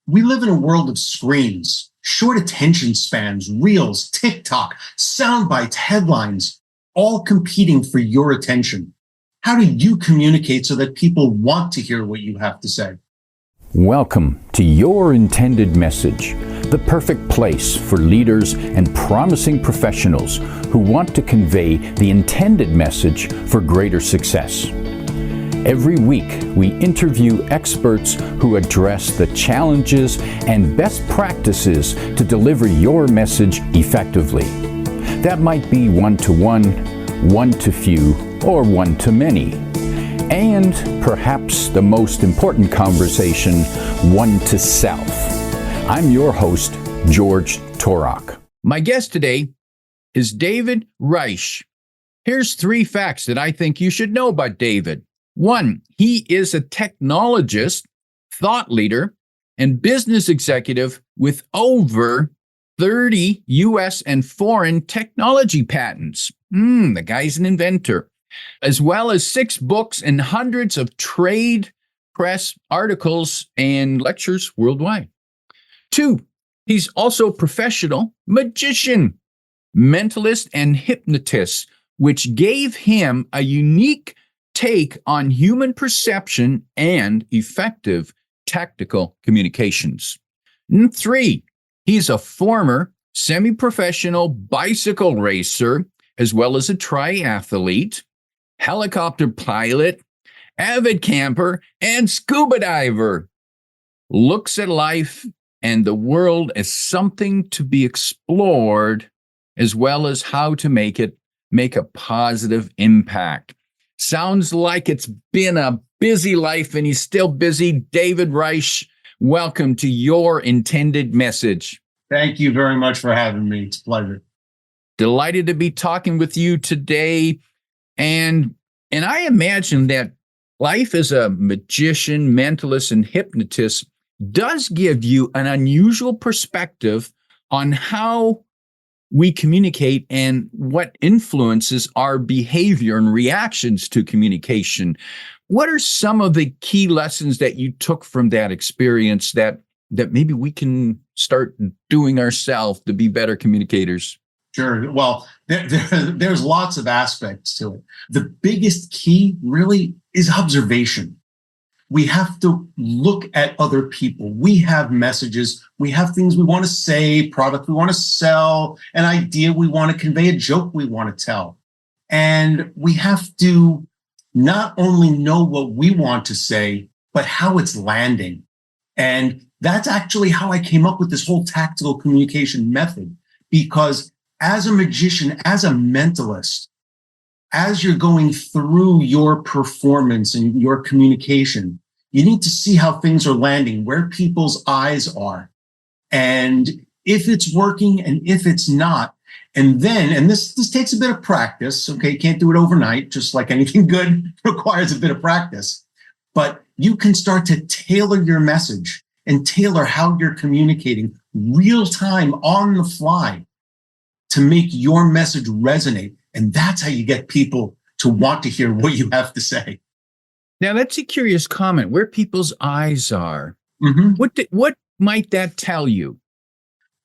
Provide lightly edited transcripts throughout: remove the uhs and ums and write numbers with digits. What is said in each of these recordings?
We live in a world of screens, short attention spans, reels, TikTok, sound bites, headlines, all competing for your attention. How do you communicate so that people want to hear what you have to say? Welcome to Your Intended Message, the perfect place for leaders and promising professionals who want to convey the intended message for greater success. Every week, we interview experts who address the challenges and best practices to deliver your message effectively. That might be one-to-one, one-to-few, or one-to-many. And perhaps the most important conversation, one-to-self. I'm your host, George Torok. My guest today is David Reich. Here's 3 facts that I think you should know about David. 1, he is a technologist, thought leader, and business executive with over 30 U.S. and foreign technology patents. The guy's an inventor, as well as 6 books and hundreds of trade press articles and lectures worldwide. 2, he's also a professional magician, mentalist, and hypnotist, which gave him a unique take on human perception and effective tactical communications. 3, he's a former semi-professional bicycle racer, as well as a triathlete, helicopter pilot, avid camper, and scuba diver. Looks at life and the world as something to be explored, as well as how to make a positive impact. Sounds like it's been a busy life and he's still busy. David Reich, welcome to Your Intended Message. Thank you very much for having me. It's a pleasure. Delighted to be talking with you today. And I imagine that life as a magician, mentalist, and hypnotist does give you an unusual perspective on how we communicate and what influences our behavior and reactions to communication. What are some of the key lessons that you took from that experience that maybe we can start doing ourselves to be better communicators? Sure. Well, there's lots of aspects to it. The biggest key really is observation. We have to look at other people. We have messages. We have things we want to say, product we want to sell, an idea we want to convey, a joke we want to tell. And we have to not only know what we want to say, but how it's landing. And that's actually how I came up with this whole tactical communication method, because as a magician, as a mentalist, as you're going through your performance and your communication, you need to see how things are landing, where people's eyes are, and if it's working and if it's not. And then, and this takes a bit of practice, okay? You can't do it overnight, just like anything good requires a bit of practice. But you can start to tailor your message and tailor how you're communicating real time on the fly to make your message resonate. And that's how you get people to want to hear what you have to say. Now, that's a curious comment, where people's eyes are. Mm-hmm. What might that tell you?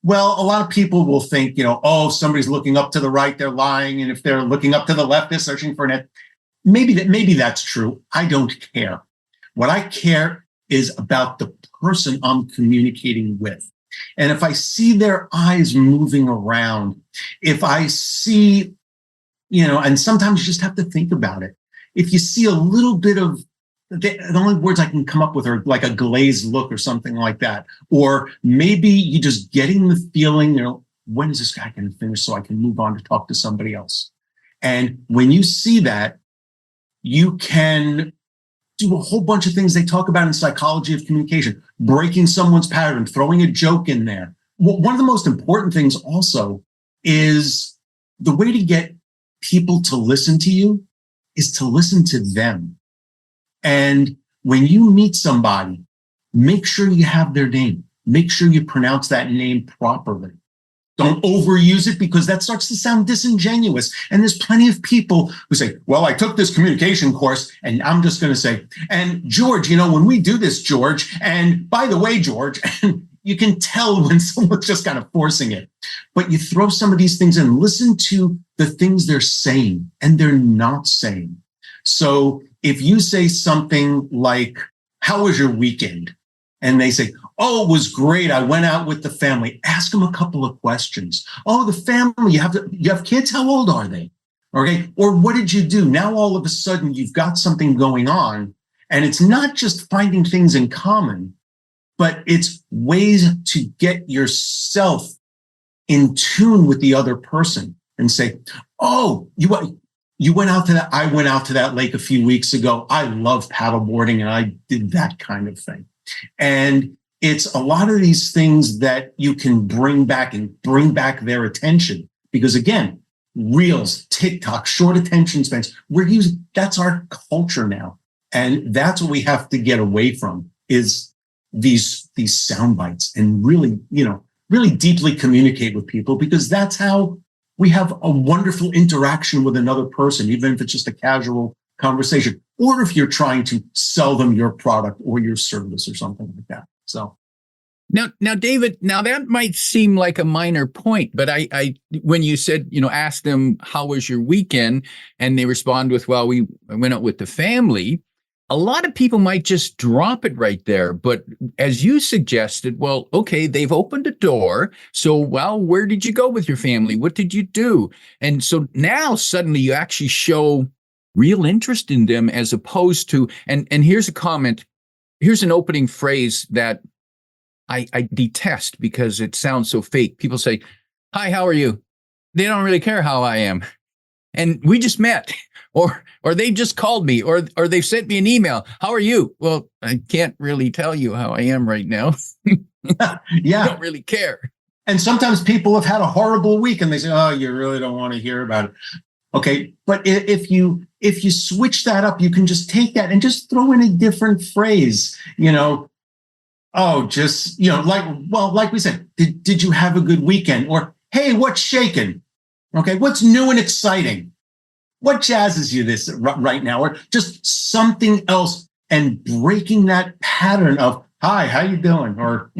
Well, a lot of people will think, if somebody's looking up to the right, they're lying. And if they're looking up to the left, they're searching for an ad. Maybe that's true. I don't care. What I care is about the person I'm communicating with. And if I see their eyes moving around, if I see, and sometimes you just have to think about it. If you see a little bit of, the only words I can come up with are like a glazed look or something like that. Or maybe you're just getting the feeling, when is this guy going to finish so I can move on to talk to somebody else? And when you see that, you can do a whole bunch of things they talk about in psychology of communication, breaking someone's pattern, throwing a joke in there. One of the most important things also is the way to get people to listen to you is to listen to them. And when you meet somebody, make sure you have their name. Make sure you pronounce that name properly. Don't overuse it, because that starts to sound disingenuous. And there's plenty of people who say, well, I took this communication course, and I'm just going to say, and George, when we do this, George, and by the way, George, and you can tell when someone's just kind of forcing it. But you throw some of these things in, listen to the things they're saying and they're not saying. So if you say something like, how was your weekend? And they say, oh, it was great. I went out with the family. Ask them a couple of questions. Oh, the family, you have kids? How old are they? Okay. Or what did you do? Now, all of a sudden, you've got something going on. And it's not just finding things in common, but it's ways to get yourself in tune with the other person and say, oh, you went out to that. I went out to that lake a few weeks ago. I love paddleboarding, and I did that kind of thing. And it's a lot of these things that you can bring back and bring back their attention. Because again, Reels, TikTok, short attention spans, that's our culture now. And that's what we have to get away from, is these sound bites, and really, really deeply communicate with people, because that's how we have a wonderful interaction with another person, even if it's just a casual conversation, or if you're trying to sell them your product or your service or something like that. So now, David, that might seem like a minor point, but I when you said, ask them, how was your weekend? And they respond with, well, we went out with the family. A lot of people might just drop it right there. But as you suggested, well, okay, they've opened a door. So, well, where did you go with your family? What did you do? And so now suddenly you actually show real interest in them, as opposed to, and here's a comment, here's an opening phrase that I detest because it sounds so fake. People say, hi, how are you? They don't really care how I am. And we just met, or they just called me, or they've sent me an email. How are you? Well, I can't really tell you how I am right now. Yeah. I don't really care. And sometimes people have had a horrible week and they say, oh, you really don't want to hear about it. Okay. But if you switch that up, you can just take that and just throw in a different phrase, like we said, did you have a good weekend? Or, hey, what's shaking? Okay, what's new and exciting? What jazzes you this right now? Or just something else, and breaking that pattern of, hi, how you doing? Or,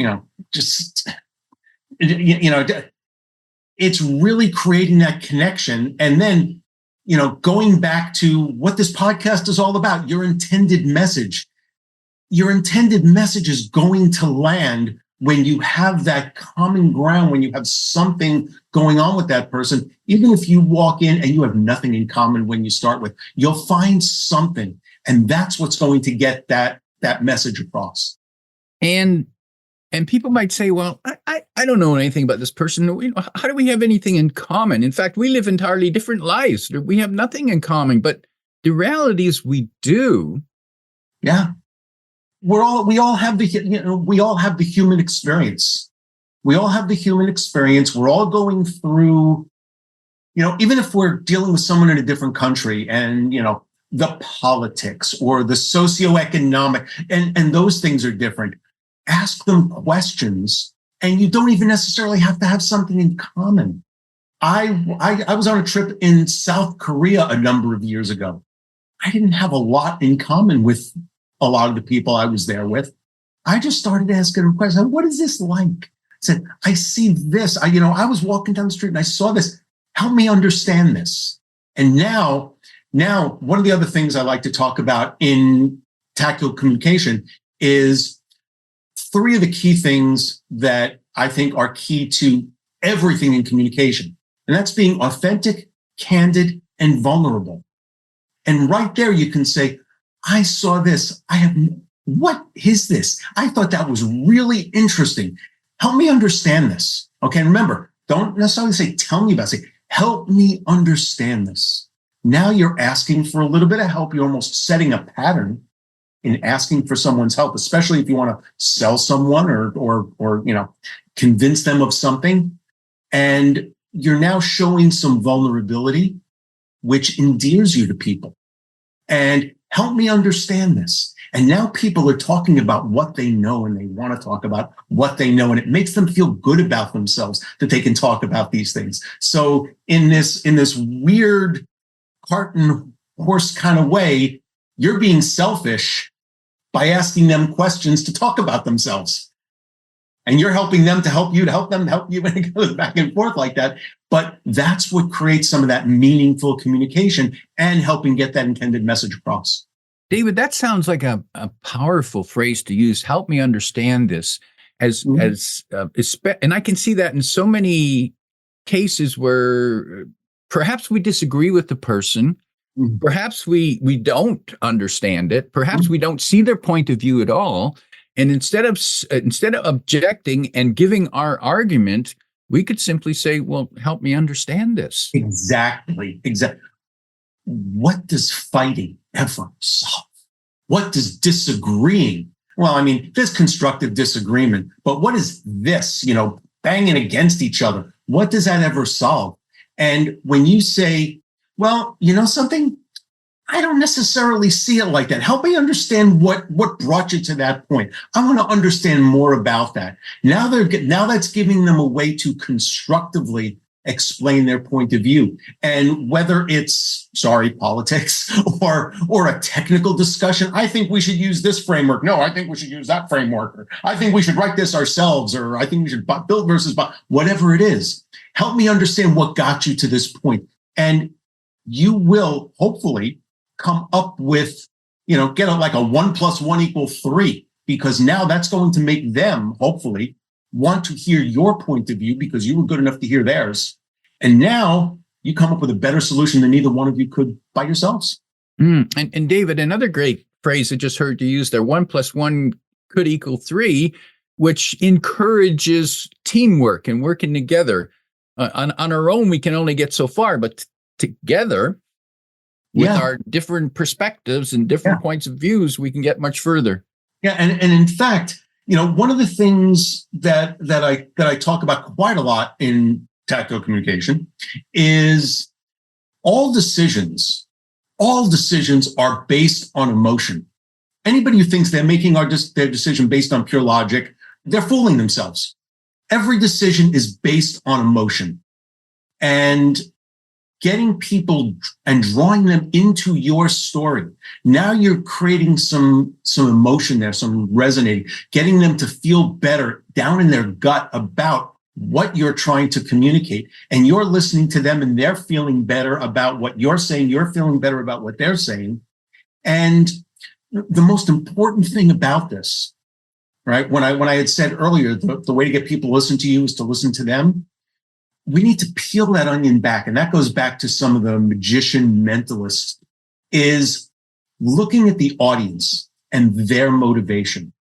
it's really creating that connection. And then, going back to what this podcast is all about, your intended message. Your intended message is going to land when you have that common ground, when you have something going on with that person. Even if you walk in and you have nothing in common when you start with, you'll find something. And that's what's going to get that message across. And people might say, well, I don't know anything about this person. How do we have anything in common? In fact, we live entirely different lives. We have nothing in common. But the reality is we do. Yeah. We all have the human experience. We all have the human experience. We're all going through, even if we're dealing with someone in a different country, and, the politics or the socioeconomic, and those things are different. Ask them questions, and you don't even necessarily have to have something in common. I was on a trip in South Korea a number of years ago. I didn't have a lot in common with a lot of the people I was there with. I just started asking them questions. What is this like? I said, I see this. I was walking down the street and I saw this. Help me understand this. And now, one of the other things I like to talk about in tactile communication is 3 of the key things that I think are key to everything in communication. And that's being authentic, candid, and vulnerable. And right there, you can say, I saw this. What is this? I thought that was really interesting. Help me understand this. Okay. Remember, don't necessarily say, tell me about it. Say, help me understand this. Now you're asking for a little bit of help. You're almost setting a pattern in asking for someone's help, especially if you want to sell someone or convince them of something. And you're now showing some vulnerability, which endears you to people. And Help me understand this. And now people are talking about what they know, and they want to talk about what they know. And it makes them feel good about themselves that they can talk about these things. So in this weird cart and horse kind of way, you're being selfish by asking them questions to talk about themselves. And you're helping them to help you, to help them help you, and it goes back and forth like that. But that's what creates some of that meaningful communication and helping get that intended message across. David, that sounds like a powerful phrase to use. Help me understand this, and I can see that in so many cases where perhaps we disagree with the person, perhaps we don't understand it, perhaps we don't see their point of view at all, and instead of objecting and giving our argument, we could simply say, "Well, help me understand this." Exactly. What does fighting ever solve? What does disagreeing? Well, I mean, there's constructive disagreement, but what is this, banging against each other? What does that ever solve? And when you say, well, something, I don't necessarily see it like that. Help me understand what brought you to that point. I want to understand more about that. Now that's giving them a way to constructively explain their point of view. And whether it's, politics or a technical discussion, I think we should use this framework. No, I think we should use that framework. Or I think we should write this ourselves. Or I think we should build versus buy, whatever it is. Help me understand what got you to this point. And you will hopefully come up with, get like a 1 + 1 = 3, because now that's going to make them hopefully want to hear your point of view because you were good enough to hear theirs. And now you come up with a better solution than either one of you could by yourselves. And David, another great phrase I just heard you use there, 1 + 1 = 3, which encourages teamwork and working together. On our own, we can only get so far, but together with our different perspectives and different points of views, we can get much further. Yeah. And in fact, one of the things that I talk about quite a lot in tactile communication is all decisions are based on emotion. Anybody who thinks they're making their decision based on pure logic, they're fooling themselves. Every decision is based on emotion. And getting people and drawing them into your story. Now you're creating some emotion there, some resonating, getting them to feel better down in their gut about what you're trying to communicate. And you're listening to them and they're feeling better about what you're saying. You're feeling better about what they're saying. And the most important thing about this, right? When I had said earlier, the way to get people to listen to you is to listen to them. We need to peel that onion back. And that goes back to some of the magician mentalists, is looking at the audience and their motivation.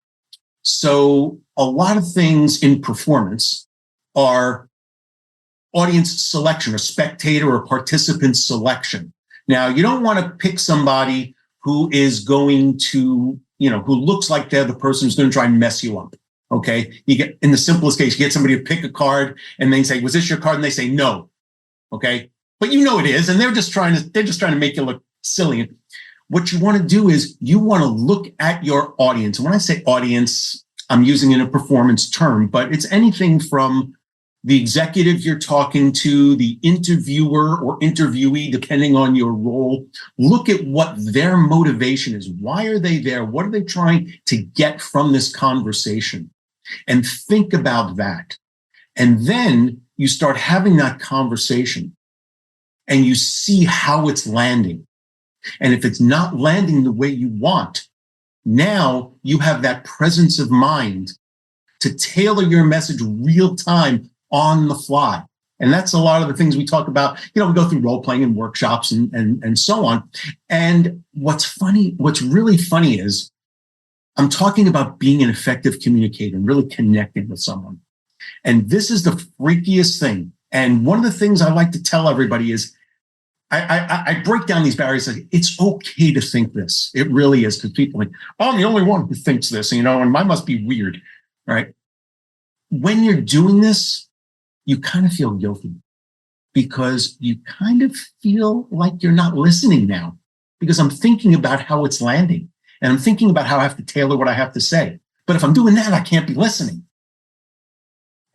So a lot of things in performance are audience selection or spectator or participant selection. Now, you don't want to pick somebody who is going to, who looks like they're the person who's going to try and mess you up. Okay. You get, in the simplest case, you get somebody to pick a card and then say, was this your card? And they say, no. Okay. But it is. And they're just trying to make you look silly. What you want to do is you want to look at your audience. And when I say audience, I'm using it in a performance term, but it's anything from the executive you're talking to, the interviewer or interviewee, depending on your role. Look at what their motivation is. Why are they there? What are they trying to get from this conversation? And think about that. And then you start having that conversation and you see how it's landing. And if it's not landing the way you want, now you have that presence of mind to tailor your message real time on the fly. And that's a lot of the things we talk about. We go through role playing and workshops and so on. And what's really funny is I'm talking about being an effective communicator and really connecting with someone. And this is the freakiest thing. And one of the things I like to tell everybody is I break down these barriers. It's okay to think this. It really is, because people think, oh, I'm the only one who thinks this, and mine must be weird. All right. When you're doing this, you kind of feel guilty because you kind of feel like you're not listening now. because I'm thinking about how it's landing and I'm thinking about how I have to tailor what I have to say. But if I'm doing that, I can't be listening.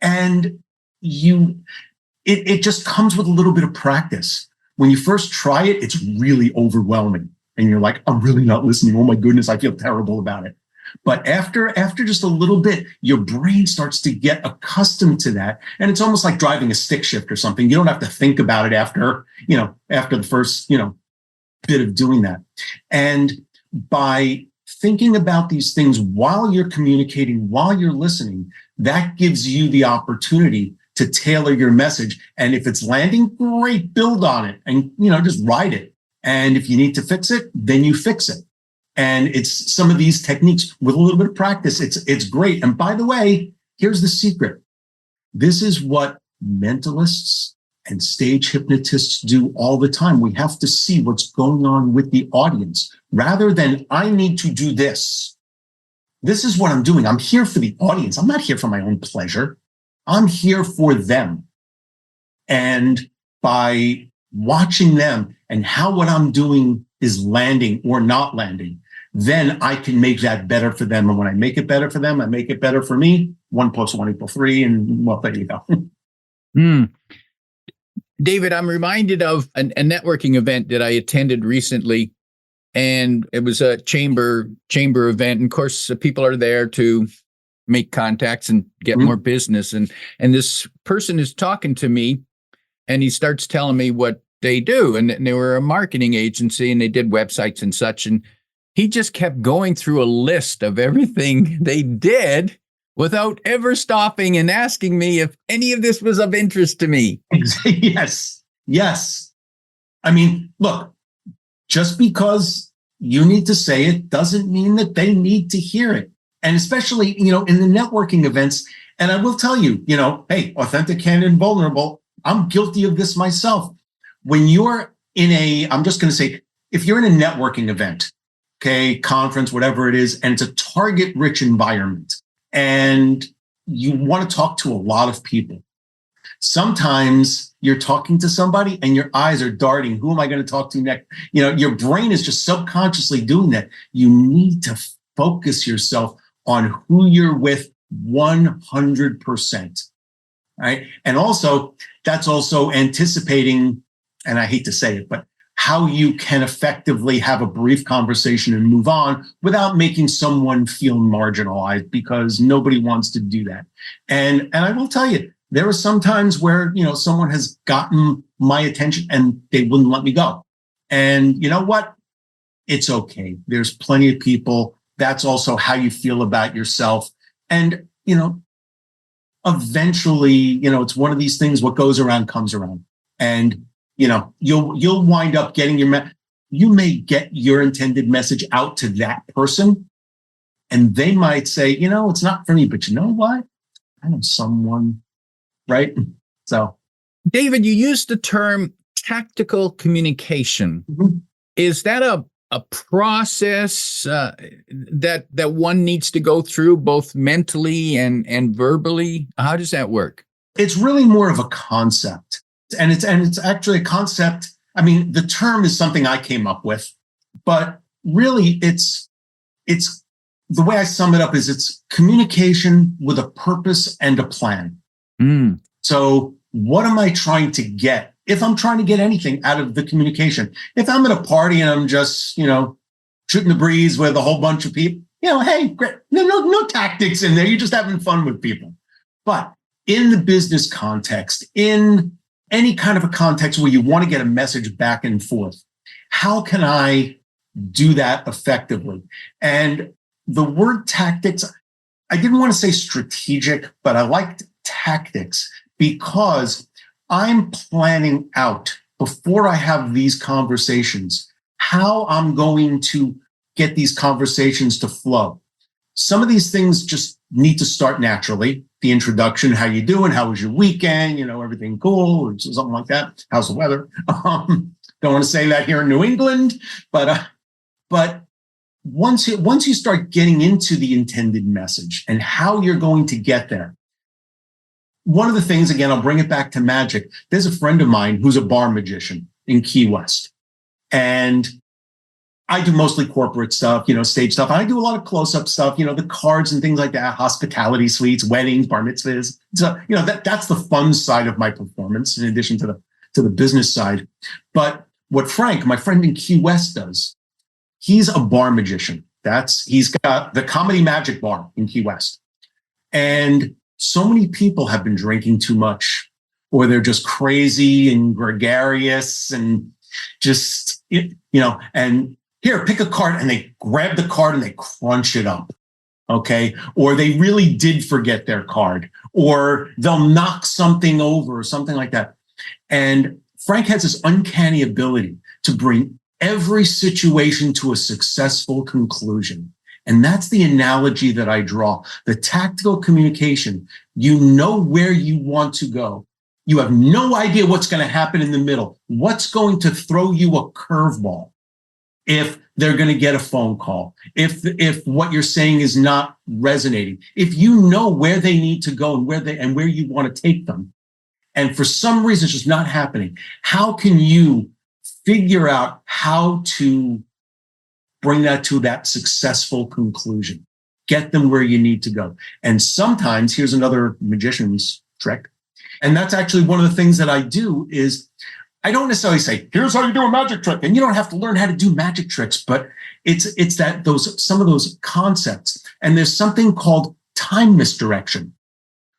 And it just comes with a little bit of practice. When you first try it, it's really overwhelming. And you're like, I'm really not listening. Oh my goodness, I feel terrible about it. But after just a little bit, your brain starts to get accustomed to that. And it's almost like driving a stick shift or something. You don't have to think about it after the first, bit of doing that. And by thinking about these things while you're communicating, while you're listening, that gives you the opportunity to tailor your message. And if it's landing, great, build on it and, just ride it. And if you need to fix it, then you fix it. And it's some of these techniques with a little bit of practice. It's great. And by the way, here's the secret. This is what mentalists and stage hypnotists do all the time. We have to see what's going on with the audience rather than I need to do this. This is what I'm doing. I'm here for the audience. I'm not here for my own pleasure. I'm here for them. And by watching them and how what I'm doing is landing or not landing, then I can make that better for them. And when I make it better for them, I make it better for me. 1 + 1 = 3. And well, there you go. David, I'm reminded of a networking event that I attended recently. And it was a chamber event. And of course, people are there to make contacts and get more business. And this person is talking to me and he starts telling me what they do. And they were a marketing agency and they did websites and such. And he just kept going through a list of everything they did without ever stopping and asking me if any of this was of interest to me. Yes. I mean, look, just because you need to say it doesn't mean that they need to hear it. And especially, in the networking events. And I will tell you, hey, authentic, candid, and vulnerable. I'm guilty of this myself. When you're I'm just going to say, if you're in a networking event, okay, conference, whatever it is, and it's a target-rich environment, and you want to talk to a lot of people, sometimes you're talking to somebody and your eyes are darting. Who am I going to talk to next? Your brain is just subconsciously doing that. You need to focus yourself on who you're with 100%. Right. And also, that's also anticipating, and I hate to say it, but how you can effectively have a brief conversation and move on without making someone feel marginalized, because nobody wants to do that. And I will tell you, there are some times where, someone has gotten my attention and they wouldn't let me go. And you know what? It's okay. There's plenty of people. That's also how you feel about yourself. And, eventually, it's one of these things, what goes around comes around. And, you'll wind up getting you may get your intended message out to that person. And they might say, it's not for me, but you know what? I know someone, right? So. David, you used the term tactical communication. Mm-hmm. Is that a process that one needs to go through both mentally and verbally? How does that work? It's really more of a concept. And it's actually a concept. I mean, the term is something I came up with, but really it's the way I sum it up is it's communication with a purpose and a plan. So what am I trying to get? If I'm trying to get anything out of the communication, if I'm at a party and I'm just, shooting the breeze with a whole bunch of people, hey, great. No tactics in there. You're just having fun with people. But in the business context, in any kind of a context where you want to get a message back and forth, how can I do that effectively? And the word tactics, I didn't want to say strategic, but I liked tactics because I'm planning out before I have these conversations, how I'm going to get these conversations to flow. Some of these things just need to start naturally. The introduction, how you doing? How was your weekend? Everything cool or something like that. How's the weather? Don't want to say that here in New England, but once you start getting into the intended message and how you're going to get there, one of the things, again, I'll bring it back to magic. There's a friend of mine who's a bar magician in Key West. And I do mostly corporate stuff, stage stuff. I do a lot of close-up stuff, the cards and things like that, hospitality suites, weddings, bar mitzvahs. So, that's the fun side of my performance in addition to the business side. But what Frank, my friend in Key West, does, he's a bar magician. He's got the Comedy Magic Bar in Key West. And so many people have been drinking too much, or they're just crazy and gregarious and just, and here, pick a card, and they grab the card and they crunch it up. Okay. Or they really did forget their card, or they'll knock something over or something like that. And Frank has this uncanny ability to bring every situation to a successful conclusion. And that's the analogy that I draw. The tactical communication, you know where you want to go. You have no idea what's going to happen in the middle. What's going to throw you a curveball if they're going to get a phone call, if what you're saying is not resonating, if you know where they need to go and where you want to take them, and for some reason it's just not happening, how can you figure out how to bring that to that successful conclusion? Get them where you need to go. And sometimes, here's another magician's trick, and that's actually one of the things that I do is I don't necessarily say, here's how you do a magic trick. And you don't have to learn how to do magic tricks, but it's that some of those concepts. And there's something called time misdirection,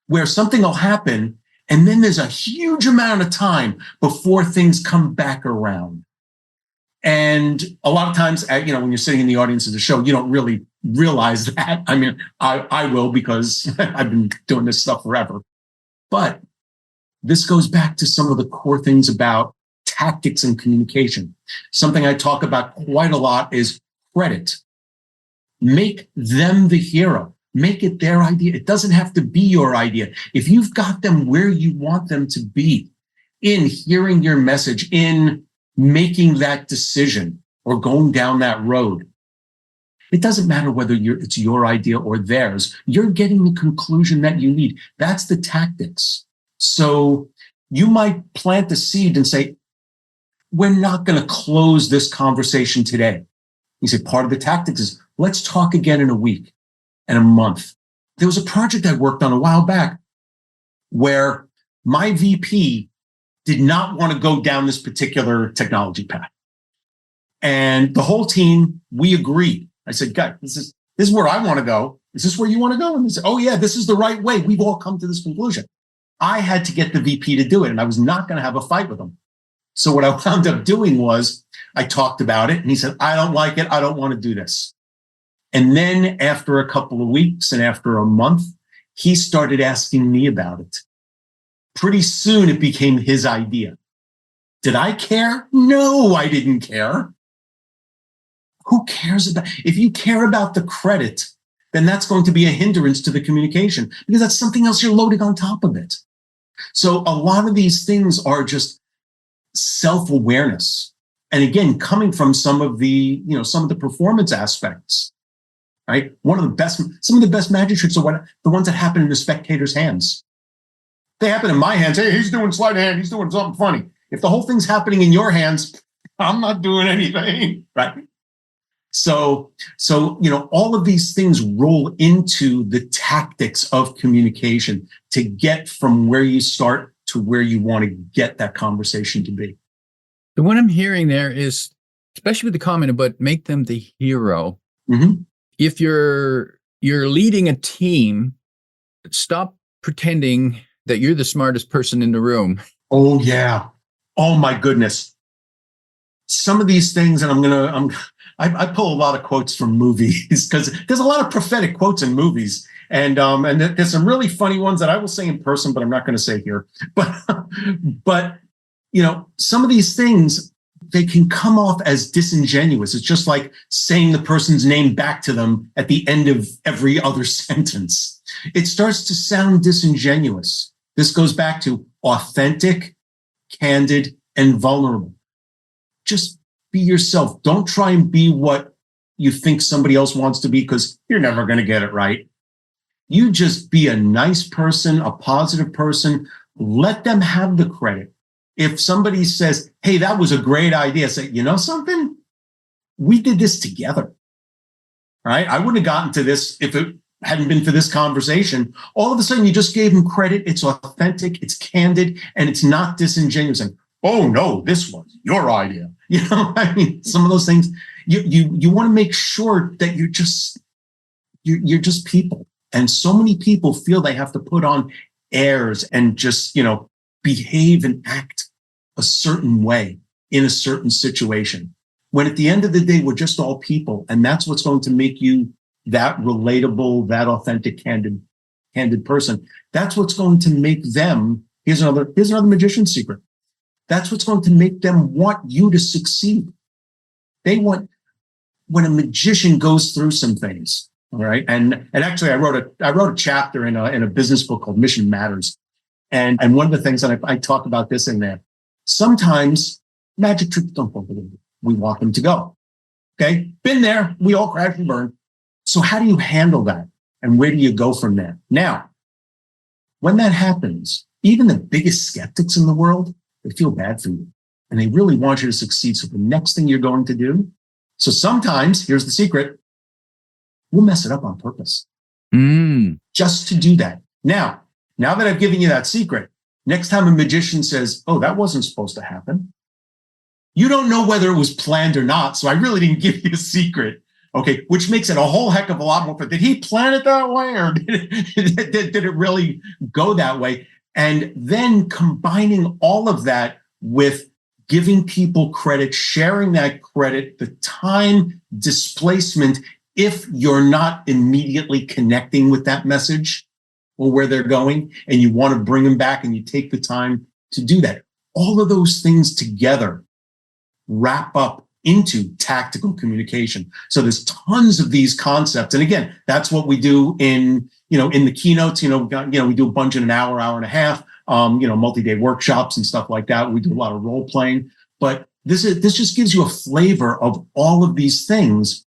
where something will happen and then there's a huge amount of time before things come back around. And a lot of times, when you're sitting in the audience of the show, you don't really realize that. I mean, I will, because I've been doing this stuff forever. But this goes back to some of the core things about tactics and communication. Something I talk about quite a lot is credit. Make them the hero. Make it their idea. It doesn't have to be your idea. If you've got them where you want them to be, in hearing your message, in making that decision or going down that road, it doesn't matter whether it's your idea or theirs. You're getting the conclusion that you need. That's the tactics. So you might plant the seed and say, we're not going to close this conversation today. You say, part of the tactics is, let's talk again in a week and a month. There was a project I worked on a while back where my VP did not want to go down this particular technology path. And the whole team, we agreed. I said, guys, this is where I want to go. Is this where you want to go? And they said, oh yeah, this is the right way. We've all come to this conclusion. I had to get the VP to do it, and I was not going to have a fight with him. So what I wound up doing was I talked about it, and he said, I don't like it. I don't want to do this. And then after a couple of weeks and after a month, he started asking me about it. Pretty soon it became his idea. Did I care? No, I didn't care. Who cares about, if you care about the credit, then that's going to be a hindrance to the communication, because that's something else you're loading on top of it. So a lot of these things are just self-awareness. And again, coming from some of the performance aspects, right? Some of the best magic tricks are the ones that happen in the spectator's hands. They happen in my hands. Hey, he's doing sleight of hand. He's doing something funny. If the whole thing's happening in your hands, I'm not doing anything, right? So, all of these things roll into the tactics of communication to get from where you start to where you want to get that conversation to be. The one I'm hearing there is, especially with the comment about make them the hero. Mm-hmm. If you're leading a team, stop pretending that you're the smartest person in the room. Oh yeah. Oh my goodness. Some of these things, and I pull a lot of quotes from movies, because there's a lot of prophetic quotes in movies, and there's some really funny ones that I will say in person, but I'm not going to say here. But some of these things, they can come off as disingenuous. It's just like saying the person's name back to them at the end of every other sentence. It starts to sound disingenuous. This goes back to authentic, candid, and vulnerable. Just be yourself. Don't try and be what you think somebody else wants to be, because you're never going to get it right. You just be a nice person, a positive person. Let them have the credit. If somebody says, hey, that was a great idea, say, you know something? we did this together, right? I wouldn't have gotten to this if it hadn't been for this conversation. All of a sudden, you just gave him credit. It's authentic, it's candid, and it's not disingenuous. And, oh no, this was your idea. I mean, some of those things, you want to make sure that you're just people. And so many people feel they have to put on airs and just, behave and act a certain way in a certain situation. When at the end of the day, we're just all people. And that's what's going to make you that relatable, that authentic, candid person. That's what's going to make them, here's another magician's secret. That's what's going to make them want you to succeed. They want, when a magician goes through some things, all right. And actually I wrote a chapter in a business book called Mission Matters. And one of the things that I talk about this in there, sometimes magic tricks don't go believe it. We want them to go. Okay. Been there. We all crash and burn. So how do you handle that? And where do you go from there? Now, when that happens, even the biggest skeptics in the world, they feel bad for you and they really want you to succeed. So the next thing you're going to do. So sometimes, here's the secret, we'll mess it up on purpose. Just to do that. Now that I've given you that secret, next time a magician says, oh, that wasn't supposed to happen, you don't know whether it was planned or not. So I really didn't give you a secret. Okay, which makes it a whole heck of a lot more. But did he plan it that way, or did it really go that way? And then combining all of that with giving people credit, sharing that credit, the time displacement, if you're not immediately connecting with that message or where they're going, and you want to bring them back and you take the time to do that. All of those things together wrap up into tactical communication. So there's tons of these concepts. And again, that's what we do in the keynotes. We do a bunch in an hour and a half, multi-day workshops and stuff like that. We do a lot of role playing, but this just gives you a flavor of all of these things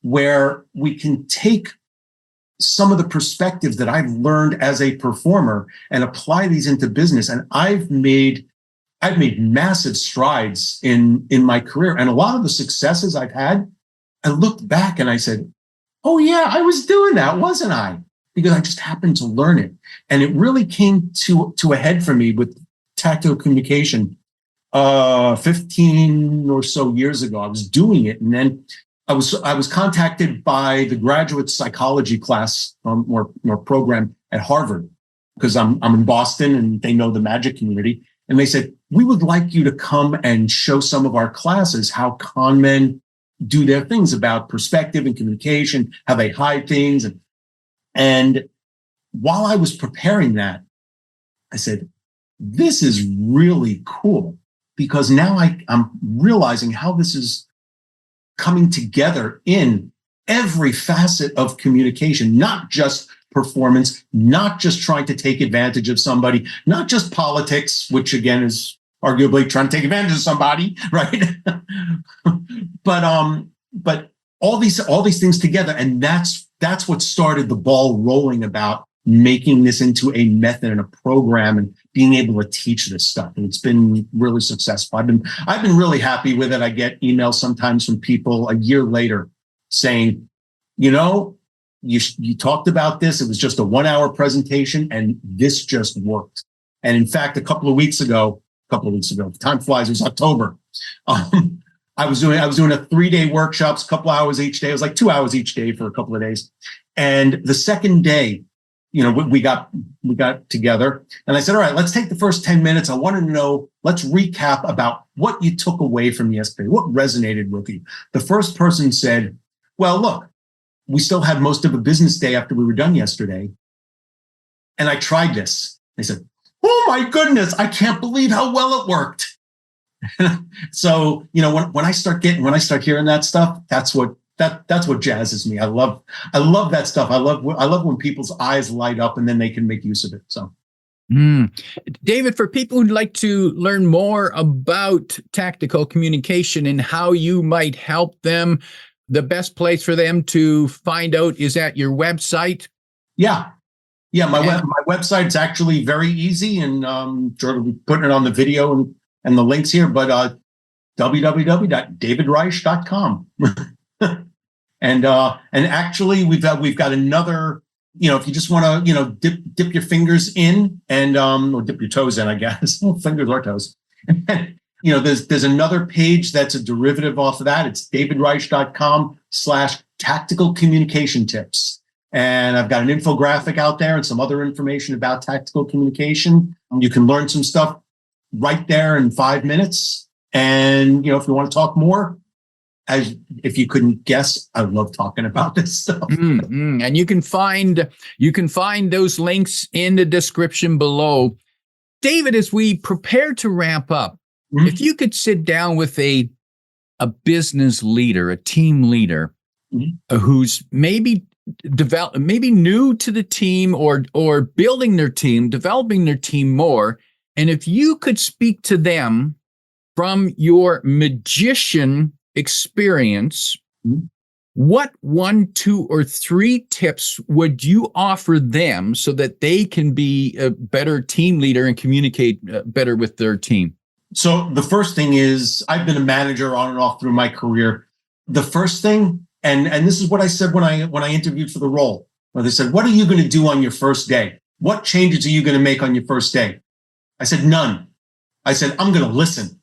where we can take some of the perspectives that I've learned as a performer and apply these into business. And I've made massive strides in my career. And a lot of the successes I've had, I looked back and I said, oh yeah, I was doing that, wasn't I? Because I just happened to learn it. And it really came to a head for me with tactical communication 15 or so years ago. I was doing it. And then I was contacted by the graduate psychology class or program at Harvard, because I'm in Boston and they know the magic community. And they said, we would like you to come and show some of our classes how con men do their things about perspective and communication, how they hide things. And while I was preparing that, I said, this is really cool, because now I'm realizing how this is coming together in every facet of communication, not just performance, not just trying to take advantage of somebody, not just politics, which again is arguably trying to take advantage of somebody, right? but all these things together, and that's what started the ball rolling about making this into a method and a program and being able to teach this stuff. And it's been really successful. I've been really happy with it. I get emails sometimes from people a year later saying, you talked about this. It was just a 1 hour presentation and this just worked. And in fact, a couple of weeks ago, time flies, it was October. I was doing a 3-day workshops, a couple hours each day. It was like 2 hours each day for a couple of days. And the second day, we got together and I said, all right, let's take the first 10 minutes. I want to know, let's recap about what you took away from yesterday. What resonated with you? The first person said, well, look, we still had most of a business day after we were done yesterday. And I tried this. They said, oh my goodness, I can't believe how well it worked. So, when I start hearing that stuff, that's what jazzes me. I love that stuff. I love when people's eyes light up and then they can make use of it. So. David, for people who'd like to learn more about tactical communication and how you might help them, the best place for them to find out is at your website. Yeah. My website's actually very easy, and sort of putting it on the video and the links here. But www.davidreich.com. And actually we've got another, if you just want to, dip your fingers in and, or dip your toes in, I guess, fingers or toes. There's another page that's a derivative off of that. It's davidreich.com/tactical communication tips. And I've got an infographic out there and some other information about tactical communication. You can learn some stuff right there in 5 minutes. And, if you want to talk more, if you couldn't guess, I love talking about this stuff. And you can find those links in the description below. David, as we prepare to wrap up, if you could sit down with a business leader, a team leader, who's maybe new to the team or building their team, developing their team more, and if you could speak to them from your magician experience, what 1, 2, or 3 tips would you offer them so that they can be a better team leader and communicate better with their team? So the first thing is, I've been a manager on and off through my career. The first thing, and this is what I said when I interviewed for the role, where they said, "What are you going to do on your first day? What changes are you going to make on your first day?" I said, "None." I said, "I'm going to listen.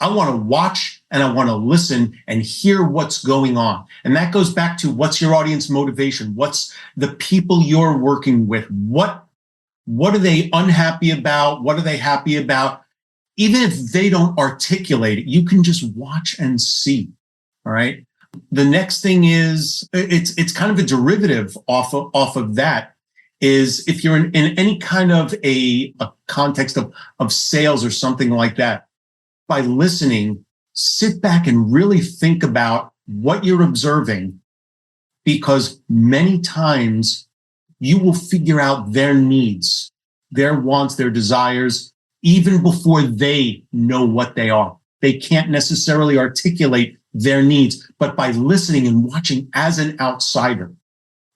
I want to watch and I want to listen and hear what's going on." And that goes back to, what's your audience motivation? What's the people you're working with? What are they unhappy about? What are they happy about? Even if they don't articulate it, you can just watch and see. All right. The next thing is, it's kind of a derivative off of that, is if you're in any kind of a context of sales or something like that, by listening, sit back and really think about what you're observing, because many times you will figure out their needs, their wants, their desires, even before they know what they are. They can't necessarily articulate their needs, but by listening and watching as an outsider,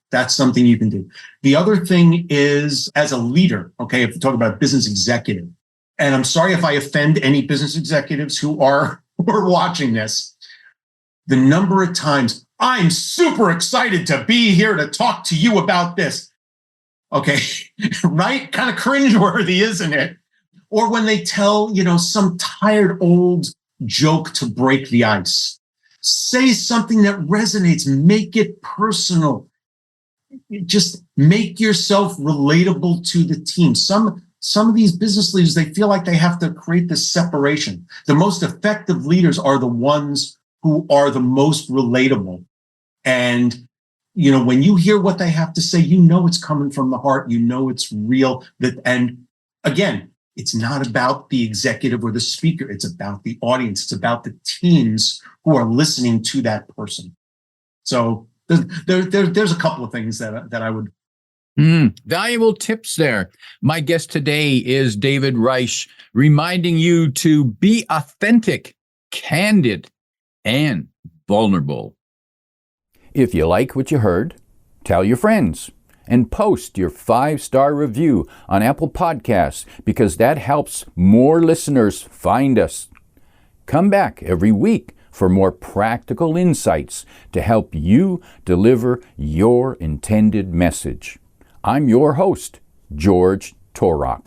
that's something you can do. The other thing is, as a leader, okay, if you talk about a business executive, and I'm sorry if I offend any business executives who are watching this, the number of times, "I'm super excited to be here to talk to you about this." Okay, right? Kind of cringeworthy, isn't it? Or when they tell, some tired old joke to break the ice. Say something that resonates, make it personal. Just make yourself relatable to the team. Some of these business leaders, they feel like they have to create this separation. The most effective leaders are the ones who are the most relatable. And, when you hear what they have to say, it's coming from the heart, it's real. And again, it's not about the executive or the speaker. It's about the audience. It's about the teams who are listening to that person. So there's a couple of things that I would. Valuable tips there. My guest today is David Reich, reminding you to be authentic, candid, and vulnerable. If you like what you heard, tell your friends and post your 5-star review on Apple Podcasts, because that helps more listeners find us. Come back every week for more practical insights to help you deliver your intended message. I'm your host, George Torok.